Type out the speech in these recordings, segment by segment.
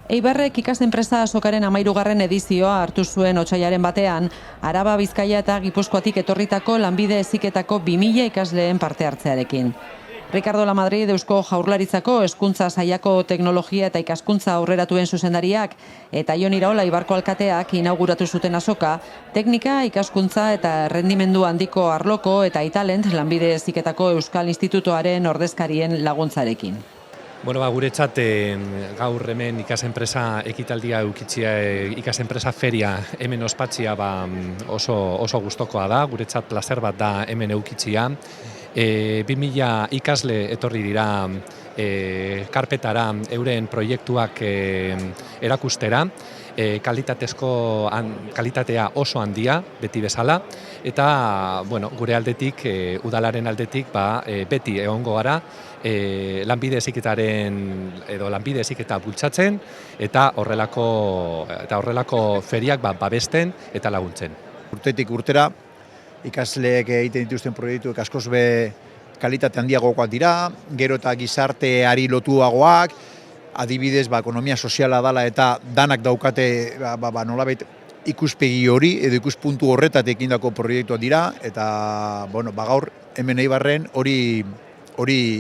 Eibarrek ikasenpresa azokaren 13. edizioa hartu zuen otsailaren batean, Araba, Bizkaia eta Gipuzkoatik etorritako lanbide heziketako 2000 ikasleen parte hartzearekin. Ricardo Lamadrid Eusko Jaurlaritzako hezkuntza sailako teknologia eta ikaskuntza aurreratuen zuzendariak eta Jon Iraola Eibarko alkateak inauguratu zuten azoka, teknika, ikaskuntza eta errendimendu handiko arloko eta italent lanbide heziketako Euskal Institutoaren ordezkarien laguntzarekin. Guretzat gaur hemen ikasenpresa ekitaldia eukitzia, ikasenpresa feria hemen ospatzia oso gustokoa da, guretzat plazer bat da hemen eukitzia. 2000 ikasle etorri dira karpetara euren proiektuak erakustera, kalitatea oso handia, beti bezala, eta gure aldetik, udalaren aldetik, beti egongo gara, lanbide heziketa bultzatzen eta horrelako feriak babesten eta laguntzen. Urtetik urtera, ikasleek egiten dituzten proiektuek askoz be kalitate handiagoak dira, gero eta gizarteari lotuagoak, adibidez, ekonomia soziala dela eta danak daukate nolabait ikuspegi hori edo ikuspuntu horretatik egindako proiektuak dira, eta gaur hemen Eibarren hori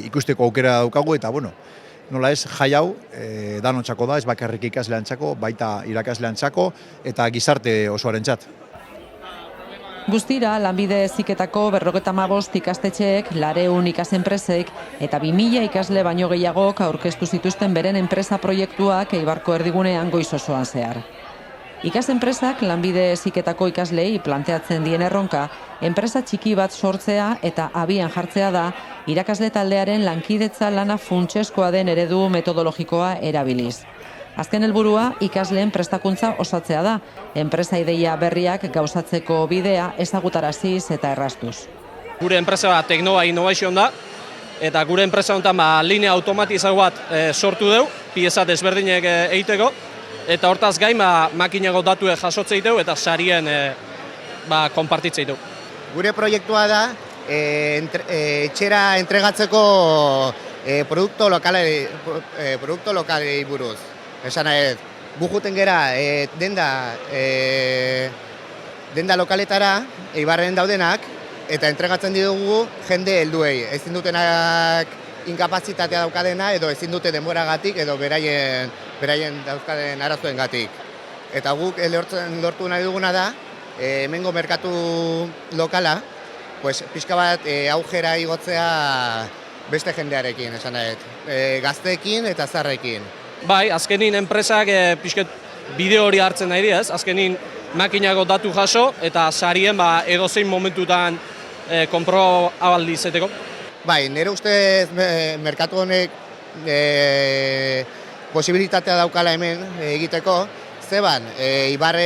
ikusteko aukera daukagu, eta nola ez, jai hau danontzako da, ez bakarrik ikasleantzako, baita irakasleantzako eta gizarte osoarentzat. Guztira, lanbide heziketako 55 ikastetxeek, 200 ikasenpresek eta 2000 ikasle baino gehiagok aurkeztu zituzten beren enpresa proiektuak Eibarko erdigunean goiz osoan zehar. Ikasenpresak lanbide heziketako ikaslei planteatzen dien erronka, enpresa txiki bat sortzea eta abian jartzea da, irakasle taldearen lankidetza lana funtsezkoa den eredu metodologikoa erabiliz. Azken helburua ikasleen prestakuntza osatzea da, enpresa ideia berriak gauzatzeko bidea ezagutaraziz eta erraztuz. Gure enpresa Teknoa Innovation da, eta gure enpresa honetan linea automatizago bat sortu dugu, pieza desberdinek egiteko, eta hortaz gain makinago datuek jasotze ditu eta sarien konpartitze ditu. Gure proiektua da etxera entregatzeko produktu lokalei buruz. Esan ez, bujuten gera denda lokaletara, Eibarren daudenak, eta entregatzen ditugu jende helduei. Ezin dutenak inkapazitatea daukadena edo ezin dute denboragatik edo beraien dauzkaden arazoengatik. Eta guk lortu nahi duguna da, hemengo merkatu lokala, pixka bat aujera igotzea beste jendearekin, esan nahi, gazteekin eta zaharrekin. Bai, azkenin enpresak pixket bideo hori hartzen nahi dira, azkenin makinago datu jaso eta sarien edozein momentutan konprobabal izateko. Bai, nire ustez merkatu honek posibilitatea daukala hemen egiteko, zeban, Eibar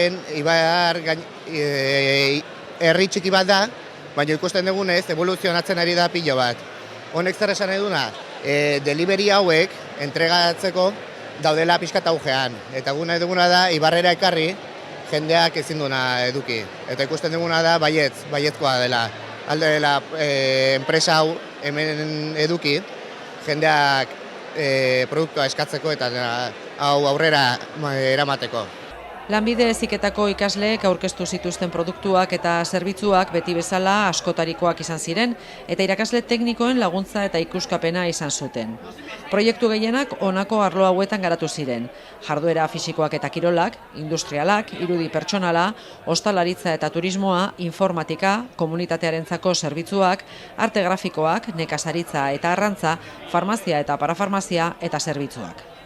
herri txiki bat da, baina ikusten dugunez evoluzionatzen ari da pilo bat. Honek zer esan nahi duna, delivery hauek entregatzeko daudela pixka augean, eta nahi duguna da Eibarrera ekarri jendeak ezin duna eduki. Eta ikusten duguna da baiezkoa dela. Alde dela enpresa hau hemen eduki, jendeak produktua eskatzeko eta hau aurrera eramateko. Lanbide heziketako ikasleek aurkeztu zituzten produktuak eta zerbitzuak beti bezala askotarikoak izan ziren eta irakasle teknikoen laguntza eta ikuskapena izan zuten. Proiektu gehienak honako arlo hauetan garatu ziren: jarduera fisikoak eta kirolak, industrialak, irudi pertsonala, ostalaritza eta turismoa, informatika, komunitatearentzako zerbitzuak, arte grafikoak, nekazaritza eta arrantza, farmazia eta parafarmazia eta zerbitzuak.